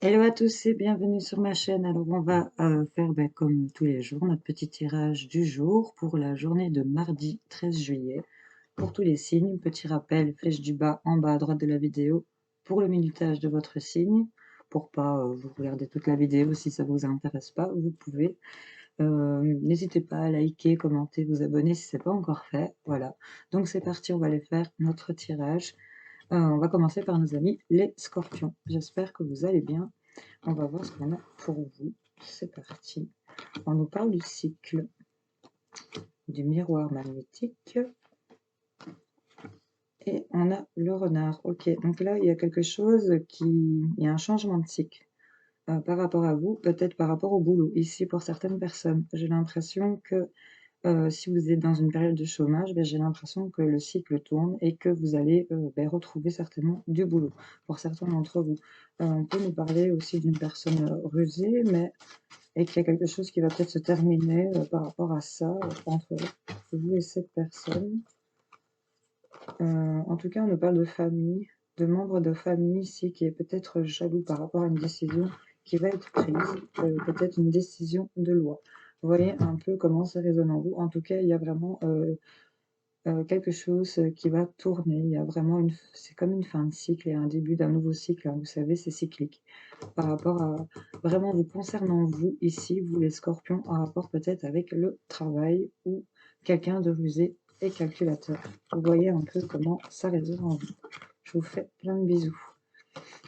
Hello à tous et bienvenue sur ma chaîne. Alors on va faire comme tous les jours notre petit tirage du jour pour la journée de mardi 13 juillet. Pour tous les signes, petit rappel, flèche du bas en bas à droite de la vidéo pour le minutage de votre signe. Pour pas vous regarder toute la vidéo si ça vous intéresse pas, vous pouvez. N'hésitez pas à liker, commenter, vous abonner si c'est pas encore fait. Voilà. Donc c'est parti, on va aller faire notre tirage. On va commencer par nos amis les scorpions. J'espère que vous allez bien. On va voir ce qu'on a pour vous. C'est parti. On nous parle du cycle, du miroir magnétique. Et on a le renard. Ok, donc là, il y a quelque chose il y a un changement de cycle par rapport à vous, peut-être par rapport au boulot. Ici, pour certaines personnes, j'ai l'impression que si vous êtes dans une période de chômage, j'ai l'impression que le cycle tourne et que vous allez retrouver certainement du boulot. Pour certains d'entre vous, on peut nous parler aussi d'une personne rusée, mais et qu'il y a quelque chose qui va peut-être se terminer par rapport à ça entre vous et cette personne. En tout cas, on nous parle de famille, de membres de famille ici qui est peut-être jaloux par rapport à une décision qui va être prise, peut-être une décision de loi. Vous voyez un peu comment ça résonne en vous. En tout cas, il y a vraiment quelque chose qui va tourner. Il y a vraiment c'est comme une fin de cycle et un début d'un nouveau cycle, hein. Vous savez, c'est cyclique. Par rapport à vraiment vous concernant vous ici, vous les scorpions, en rapport peut-être avec le travail ou quelqu'un de rusé et calculateur. Vous voyez un peu comment ça résonne en vous. Je vous fais plein de bisous.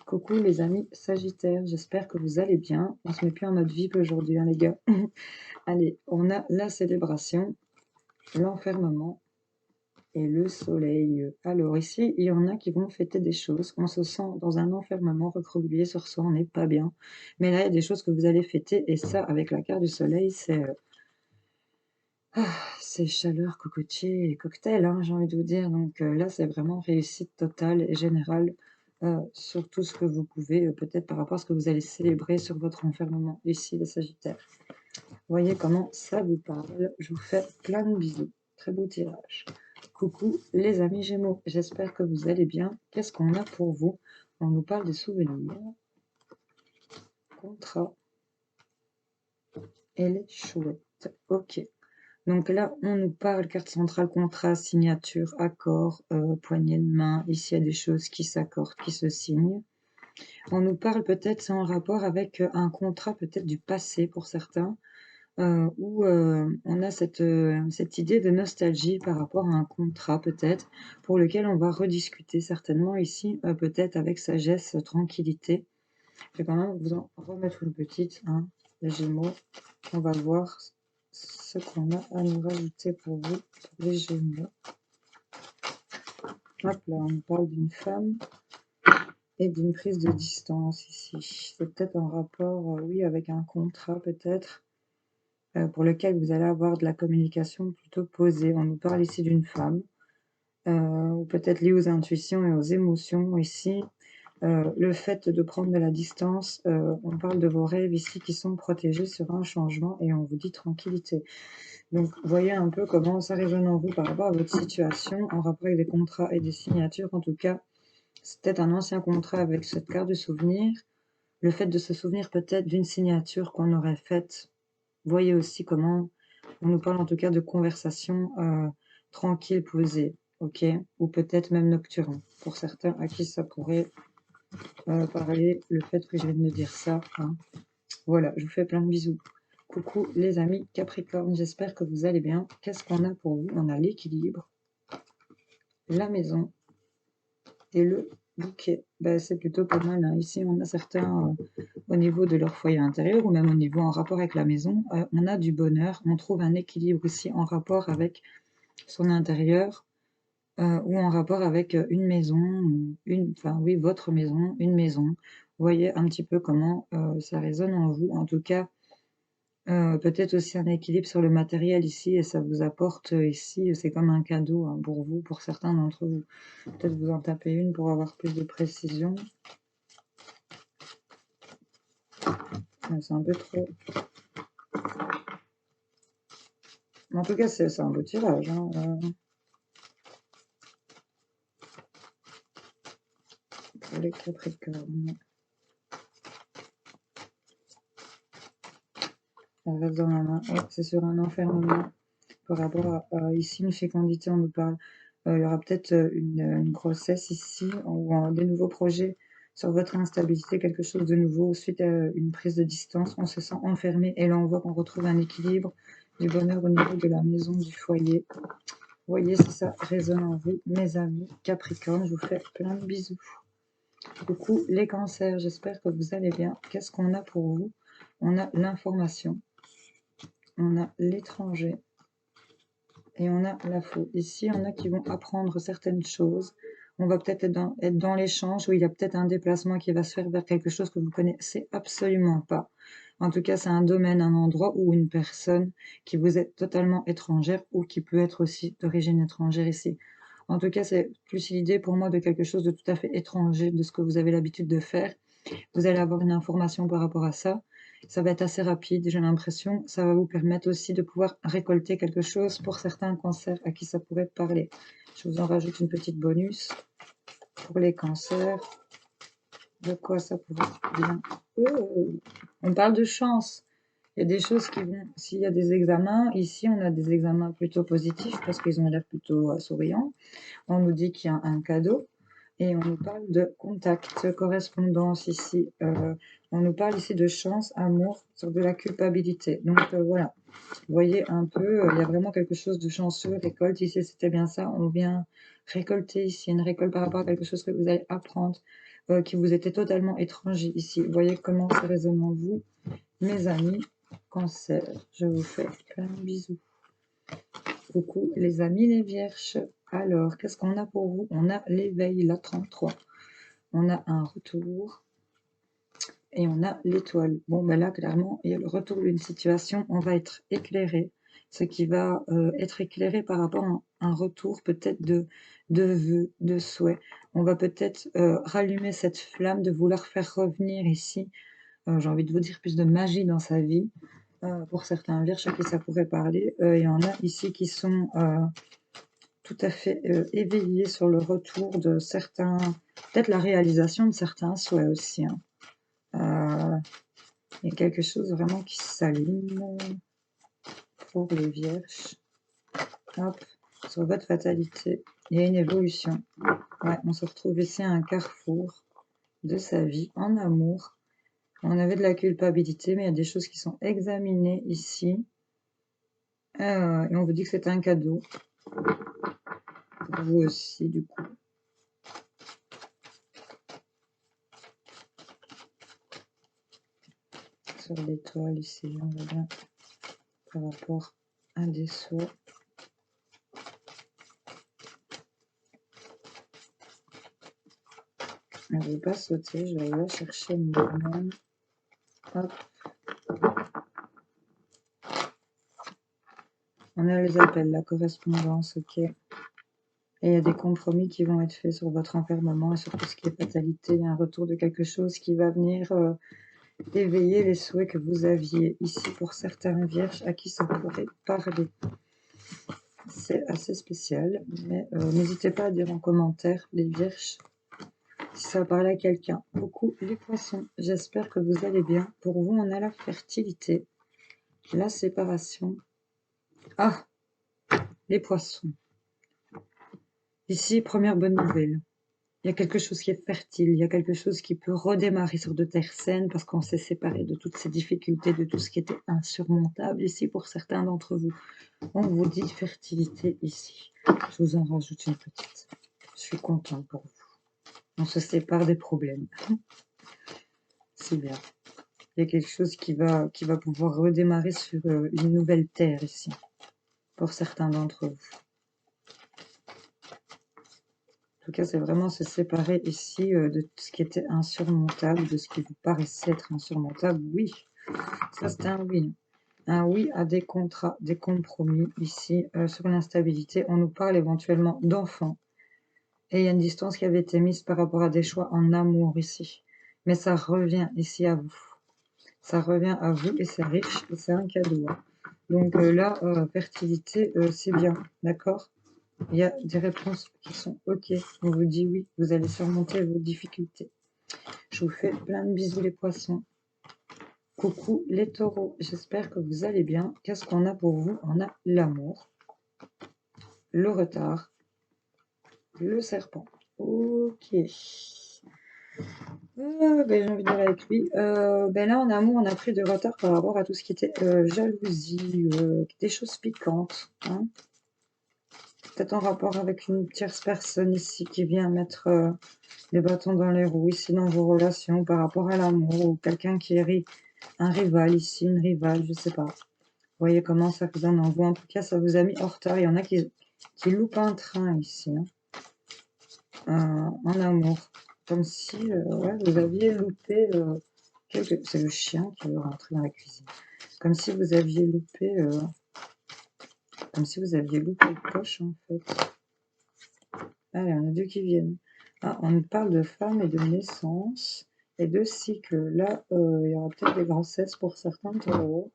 Coucou les amis Sagittaires, j'espère que vous allez bien. On se met plus en mode VIP aujourd'hui, hein, les gars. Allez, on a la célébration, l'enfermement et le soleil. Alors ici, il y en a qui vont fêter des choses. On se sent dans un enfermement, recroquevillé sur soi, on n'est pas bien. Mais là, il y a des choses que vous allez fêter. Et ça, avec la carte du soleil, c'est chaleur, cocotier et cocktail, hein, j'ai envie de vous dire. Donc là, c'est vraiment réussite totale et générale sur tout ce que vous pouvez, peut-être par rapport à ce que vous allez célébrer sur votre enfermement ici, les Sagittaires. Voyez comment ça vous parle. Je vous fais plein de bisous. Très beau tirage. Coucou les amis Gémeaux, j'espère que vous allez bien. Qu'est-ce qu'on a pour vous? On nous parle des souvenirs, contrat et les chouettes. Ok. Donc là, on nous parle carte centrale, contrat, signature, accord, poignée de main. Ici, il y a des choses qui s'accordent, qui se signent. On nous parle peut-être, c'est en rapport avec un contrat peut-être du passé pour certains. Où on a cette idée de nostalgie par rapport à un contrat peut-être, pour lequel on va rediscuter certainement ici, peut-être avec sagesse, tranquillité. Je vais quand même vous en remettre une petite, hein, les Gémeaux. On va voir ce qu'on a à nous rajouter pour vous, pour les Gémeaux. Hop là, on parle d'une femme et d'une prise de distance ici. C'est peut-être en rapport, oui, avec un contrat peut-être. Pour lequel vous allez avoir de la communication plutôt posée. On nous parle ici d'une femme, ou peut-être liée aux intuitions et aux émotions ici. Le fait de prendre de la distance, on parle de vos rêves ici qui sont protégés sur un changement et on vous dit tranquillité. Donc, voyez un peu comment ça résonne en vous par rapport à votre situation, en rapport avec des contrats et des signatures. En tout cas, c'est peut-être un ancien contrat avec cette carte de souvenir. Le fait de se souvenir peut-être d'une signature qu'on aurait faite. Voyez aussi comment on nous parle en tout cas de conversations tranquilles, posées, ok? Ou peut-être même nocturnes, pour certains à qui ça pourrait parler, le fait que je viens de dire ça, hein. Voilà, je vous fais plein de bisous. Coucou les amis Capricorne, j'espère que vous allez bien. Qu'est-ce qu'on a pour vous? On a l'équilibre, la maison et le bouquet. Ben, c'est plutôt pas mal, hein. Ici, on a certains au niveau de leur foyer intérieur ou même au niveau en rapport avec la maison, on a du bonheur, on trouve un équilibre aussi en rapport avec son intérieur ou en rapport avec une maison, enfin oui, votre maison, une maison. Vous voyez un petit peu comment ça résonne en vous. En tout cas, peut-être aussi un équilibre sur le matériel ici et ça vous apporte ici, c'est comme un cadeau, hein, pour vous, pour certains d'entre vous. Peut-être vous en tapez une pour avoir plus de précision. C'est un peu trop. En tout cas, c'est un beau tirage, hein. Pour les Capricornes. Elle reste dans la main. Ouais, c'est sur un enfermement. Par rapport à ici, une fécondité, on nous parle. Il y aura peut-être une grossesse ici, ou des nouveaux projets sur votre instabilité, quelque chose de nouveau. Suite à une prise de distance, on se sent enfermé. Et là, on voit qu'on retrouve un équilibre, du bonheur au niveau de la maison, du foyer. Vous voyez si ça résonne en vous, mes amis Capricorne. Je vous fais plein de bisous. Coucou les cancers, j'espère que vous allez bien. Qu'est-ce qu'on a pour vous? On a l'information, on a l'étranger et on a la faute. Ici, on a qui vont apprendre certaines choses. On va peut-être être dans l'échange où il y a peut-être un déplacement qui va se faire vers quelque chose que vous connaissez absolument pas. En tout cas, c'est un domaine, un endroit ou une personne qui vous est totalement étrangère ou qui peut être aussi d'origine étrangère ici. En tout cas, c'est plus l'idée pour moi de quelque chose de tout à fait étranger de ce que vous avez l'habitude de faire. Vous allez avoir une information par rapport à ça. Ça va être assez rapide, j'ai l'impression. Ça va vous permettre aussi de pouvoir récolter quelque chose pour certains cancers à qui ça pourrait parler. Je vous en rajoute une petite bonus pour les cancers. De quoi ça pourrait bien... Oh, on parle de chance. Il y a des choses qui vont... S'il y a des examens, ici on a des examens plutôt positifs parce qu'ils ont l'air plutôt souriants. On nous dit qu'il y a un cadeau. Et on nous parle de contact, correspondance ici. On nous parle ici de chance, amour, sur de la culpabilité. Donc voilà, vous voyez un peu, il y a vraiment quelque chose de chanceux, récolte. Ici, c'était bien ça. On vient récolter ici une récolte par rapport à quelque chose que vous allez apprendre, qui vous était totalement étranger ici. Vous voyez comment ça résonne en vous, mes amis Cancer. Je vous fais plein de bisous. Coucou les amis les vierges. Alors, qu'est-ce qu'on a pour vous? On a l'éveil, la 33. On a un retour. Et on a l'étoile. Bon, ben là, clairement, il y a le retour d'une situation. On va être éclairé. Ce qui va être éclairé par rapport à un retour peut-être de vœux, de souhaits. On va peut-être rallumer cette flamme de vouloir faire revenir ici, j'ai envie de vous dire, plus de magie dans sa vie. Pour certains vierges à qui ça pourrait parler. Il y en a ici qui sont tout à fait éveillés sur le retour de certains, peut-être la réalisation de certains souhaits aussi. Hein. Il y a quelque chose vraiment qui s'allume pour les vierges. Hop, sur votre fatalité, il y a une évolution. Ouais, on se retrouve ici à un carrefour de sa vie en amour. On avait de la culpabilité, mais il y a des choses qui sont examinées ici. Et on vous dit que c'est un cadeau. Pour vous aussi, du coup. Sur l'étoile, ici, on voit bien par rapport à des souhaits. Je ne vais pas sauter, je vais aller chercher moi-même. Hop. On a les appels, la correspondance, ok. Et il y a des compromis qui vont être faits sur votre enfermement et sur tout ce qui est fatalité. Il y a un retour de quelque chose qui va venir éveiller les souhaits que vous aviez ici pour certains vierges à qui ça pourrait parler. C'est assez spécial, mais n'hésitez pas à dire en commentaire, les vierges, si ça parle à quelqu'un. Coucou les poissons, j'espère que vous allez bien. Pour vous, on a la fertilité, la séparation. Ah, les poissons. Ici, première bonne nouvelle. Il y a quelque chose qui est fertile, il y a quelque chose qui peut redémarrer sur de terres saines parce qu'on s'est séparé de toutes ces difficultés, de tout ce qui était insurmontable ici pour certains d'entre vous. On vous dit fertilité ici. Je vous en rajoute une petite. Je suis contente pour vous. On se sépare des problèmes. C'est bien. Il y a quelque chose qui va pouvoir redémarrer sur une nouvelle terre ici, pour certains d'entre vous. En tout cas, c'est vraiment se séparer ici de tout ce qui était insurmontable, de ce qui vous paraissait être insurmontable. Oui, ça c'est un oui. Un oui à des contrats, des compromis ici sur l'instabilité. On nous parle éventuellement d'enfants. Et il y a une distance qui avait été mise par rapport à des choix en amour ici. Mais ça revient ici à vous. Ça revient à vous et c'est riche et c'est un cadeau. Hein. Donc là, fertilité, c'est bien, d'accord? Il y a des réponses qui sont OK. On vous dit oui, vous allez surmonter vos difficultés. Je vous fais plein de bisous les poissons. Coucou les taureaux, j'espère que vous allez bien. Qu'est-ce qu'on a pour vous? On a l'amour, le retard, le serpent. Ok. J'ai envie de dire avec lui. Là, en amour, on a pris du retard par rapport à tout ce qui était jalousie, des choses piquantes. Hein. Peut-être en rapport avec une tierce personne ici qui vient mettre des bâtons dans les roues ici dans vos relations par rapport à l'amour, ou quelqu'un qui est un rival ici, une rivale, je sais pas. Vous voyez comment ça vous donne en vous. En tout cas, ça vous a mis en retard. Il y en a qui loupent un train ici, en amour. Comme si ouais, vous aviez loupé quelque... C'est le chien qui veut rentrer dans la cuisine. Comme si vous aviez loupé... Comme si vous aviez loupé le coche, en fait. Allez, on a deux qui viennent. Ah, on parle de femmes et de naissance et de cycle. Là, il y aura peut-être des grossesses pour certains taureaux.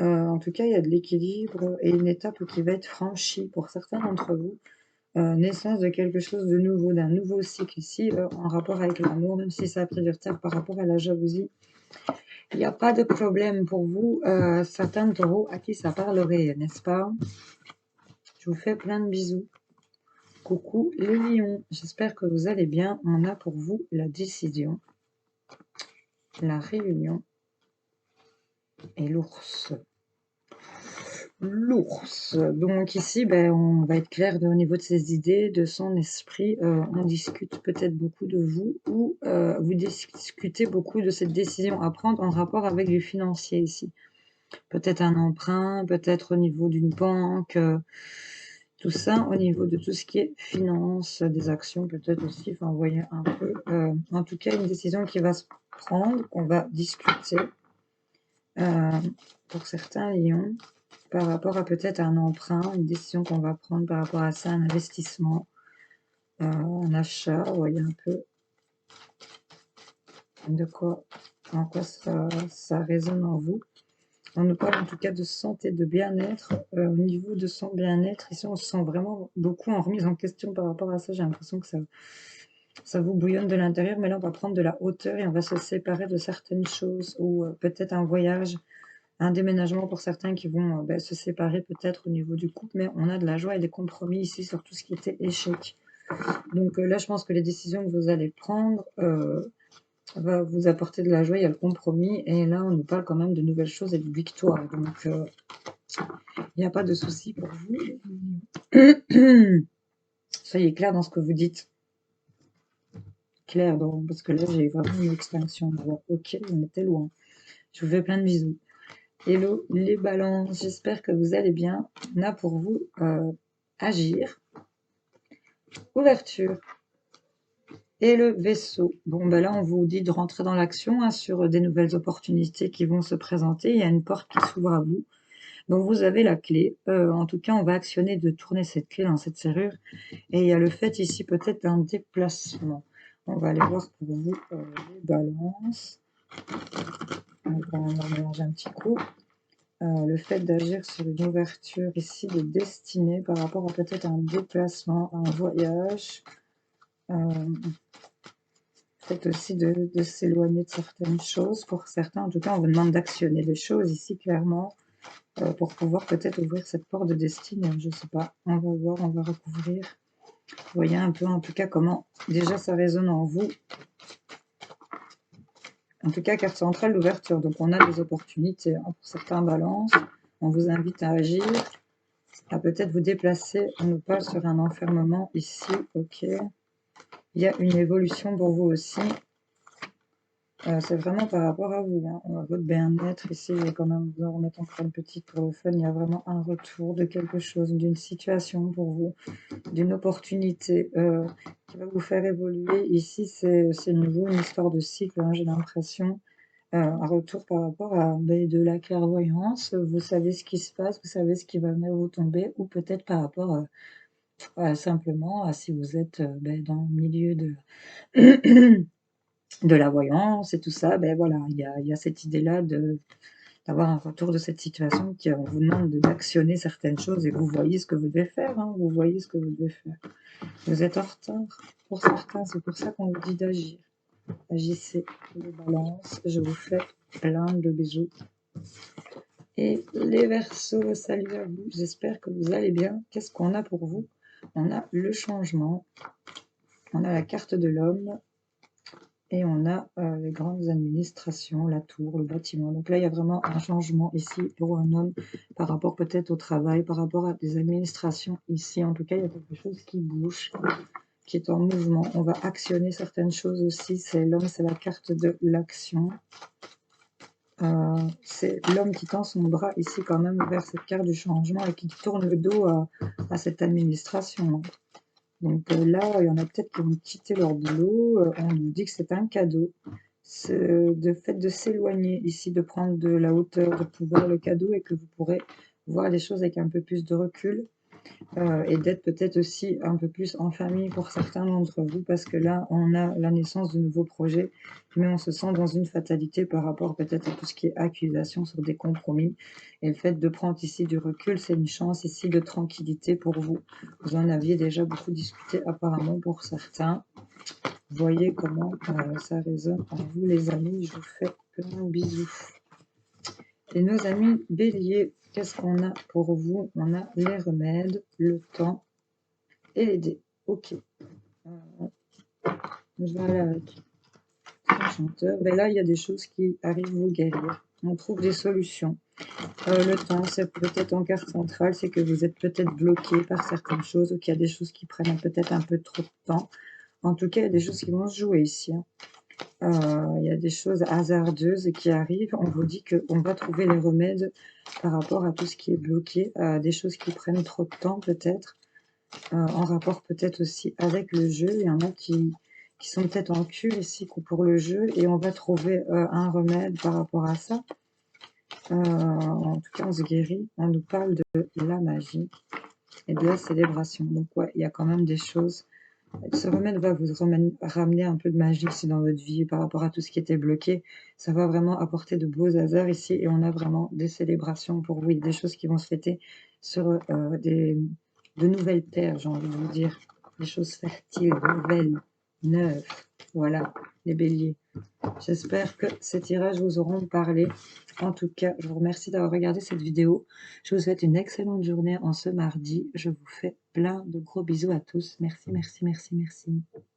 En tout cas, il y a de l'équilibre et une étape qui va être franchie pour certains d'entre vous. Naissance de quelque chose de nouveau, d'un nouveau cycle ici, en rapport avec l'amour, même si ça a pris du retard par rapport à la jalousie. Il n'y a pas de problème pour vous, certains taureaux à qui ça parlerait, n'est-ce pas? Je vous fais plein de bisous. Coucou les lions, j'espère que vous allez bien. On a pour vous la décision, la réunion et l'ours. L'ours. Donc ici, on va être clair au niveau de ses idées, de son esprit. On discute peut-être beaucoup de vous ou vous discutez beaucoup de cette décision à prendre en rapport avec du financier ici. Peut-être un emprunt, peut-être au niveau d'une banque, tout ça au niveau de tout ce qui est finance, des actions peut-être aussi. Enfin, vous voyez un peu. En tout cas, une décision qui va se prendre, qu'on va discuter pour certains lions. Par rapport à peut-être un emprunt, une décision qu'on va prendre par rapport à ça, un investissement, un achat, vous voyez un peu de quoi, en quoi ça résonne en vous. On nous parle en tout cas de santé, de bien-être. Au niveau de son bien-être, ici on se sent vraiment beaucoup en remise en question par rapport à ça. J'ai l'impression que ça vous bouillonne de l'intérieur, mais là on va prendre de la hauteur et on va se séparer de certaines choses, ou peut-être un voyage, un déménagement pour certains qui vont se séparer peut-être au niveau du couple, mais on a de la joie et des compromis ici sur tout ce qui était échec. Donc là, je pense que les décisions que vous allez prendre va vous apporter de la joie, il y a le compromis, et là, on nous parle quand même de nouvelles choses et de victoire. Donc, il n'y a pas de souci pour vous. Soyez clair dans ce que vous dites. Clair, parce que là, j'ai vraiment une extinction de voix. Ok, on était loin. Je vous fais plein de bisous. Hello les balances, j'espère que vous allez bien. On a pour vous agir, ouverture et le vaisseau. Bon, là, on vous dit de rentrer dans l'action sur des nouvelles opportunités qui vont se présenter. Il y a une porte qui s'ouvre à vous. Donc, vous avez la clé. En tout cas, on va actionner de tourner cette clé dans cette serrure. Et il y a le fait ici peut-être d'un déplacement. On va aller voir pour vous les balances. On va mélanger un petit coup. Le fait d'agir sur une ouverture ici de destinée par rapport à peut-être un déplacement, un voyage, peut-être aussi de s'éloigner de certaines choses. Pour certains, en tout cas, on vous demande d'actionner les choses ici clairement pour pouvoir peut-être ouvrir cette porte de destinée. Je ne sais pas, on va voir, on va recouvrir. Vous voyez un peu en tout cas comment déjà ça résonne en vous. En tout cas, carte centrale d'ouverture. Donc on a des opportunités pour certains balances. On vous invite à agir, à peut-être vous déplacer. On nous parle sur un enfermement ici. Ok. Il y a une évolution pour vous aussi. C'est vraiment par rapport à vous, à votre bien-être. Ici, je vais quand même vous en remettre encore une petite pour le fun. Il y a vraiment un retour de quelque chose, d'une situation pour vous, d'une opportunité qui va vous faire évoluer. Ici, c'est nouveau, une histoire de cycle, j'ai l'impression. Un retour par rapport à de la clairvoyance. Vous savez ce qui se passe, vous savez ce qui va venir vous tomber, ou peut-être par rapport simplement à si vous êtes dans le milieu de, de la voyance et tout ça. Voilà, il y a cette idée-là d'avoir un retour de cette situation qui on vous demande d'actionner certaines choses et vous voyez ce que vous devez faire. Vous voyez ce que vous devez faire. Vous êtes en retard pour certains, c'est pour ça qu'on vous dit d'agir. Agissez les balances, je vous fais plein de bisous. Et les Verseaux, salut à vous, j'espère que vous allez bien. Qu'est-ce qu'on a pour vous? On a le changement, on a la carte de l'homme, et on a les grandes administrations, la tour, le bâtiment. Donc là, il y a vraiment un changement ici pour un homme par rapport peut-être au travail, par rapport à des administrations ici. En tout cas, il y a quelque chose qui bouge, qui est en mouvement. On va actionner certaines choses aussi. C'est l'homme, c'est la carte de l'action. C'est l'homme qui tend son bras ici quand même vers cette carte du changement et qui tourne le dos à cette administration. Donc là, il y en a peut-être qui vont quitter leur boulot. On nous dit que c'est un cadeau. De fait de s'éloigner ici, de prendre de la hauteur, de pouvoir le cadeau et que vous pourrez voir les choses avec un peu plus de recul et d'être peut-être aussi un peu plus en famille pour certains d'entre vous parce que là, on a la naissance de nouveaux projets, mais on se sent dans une fatalité par rapport peut-être à tout ce qui est accusation sur des compromis. Et le fait de prendre ici du recul, c'est une chance ici de tranquillité pour vous. Vous en aviez déjà beaucoup discuté apparemment pour certains. Voyez comment ça résonne en vous, les amis. Je vous fais plein de bisous. Et nos amis béliers, qu'est-ce qu'on a pour vous? On a les remèdes, le temps et les dés. Ok. Je vais aller avec l'enchanteur. Ben là, il y a des choses qui arrivent vous guérir. On trouve des solutions. Le temps, c'est peut-être en carte centrale, c'est que vous êtes peut-être bloqué par certaines choses ou qu'il y a des choses qui prennent peut-être un peu trop de temps. En tout cas, il y a des choses qui vont se jouer ici. Il y a des choses hasardeuses qui arrivent. On vous dit qu'on va trouver les remèdes par rapport à tout ce qui est bloqué, à des choses qui prennent trop de temps peut-être, en rapport peut-être aussi avec le jeu. Il y en a qui sont peut-être en cure ici pour le jeu et on va trouver un remède par rapport à ça. En tout cas, on se guérit. On nous parle de la magie et de la célébration. Donc ouais, il y a quand même des choses. Ce remède va vous ramener un peu de magie ici dans votre vie par rapport à tout ce qui était bloqué. Ça va vraiment apporter de beaux hasards ici et on a vraiment des célébrations pour vous, des choses qui vont se fêter sur de nouvelles terres, j'ai envie de vous dire. Des choses fertiles, nouvelles, neuves. Voilà, les béliers. J'espère que ces tirages vous auront parlé. En tout cas, je vous remercie d'avoir regardé cette vidéo. Je vous souhaite une excellente journée en ce mardi. Je vous fais plein de gros bisous à tous. Merci, merci, merci, merci.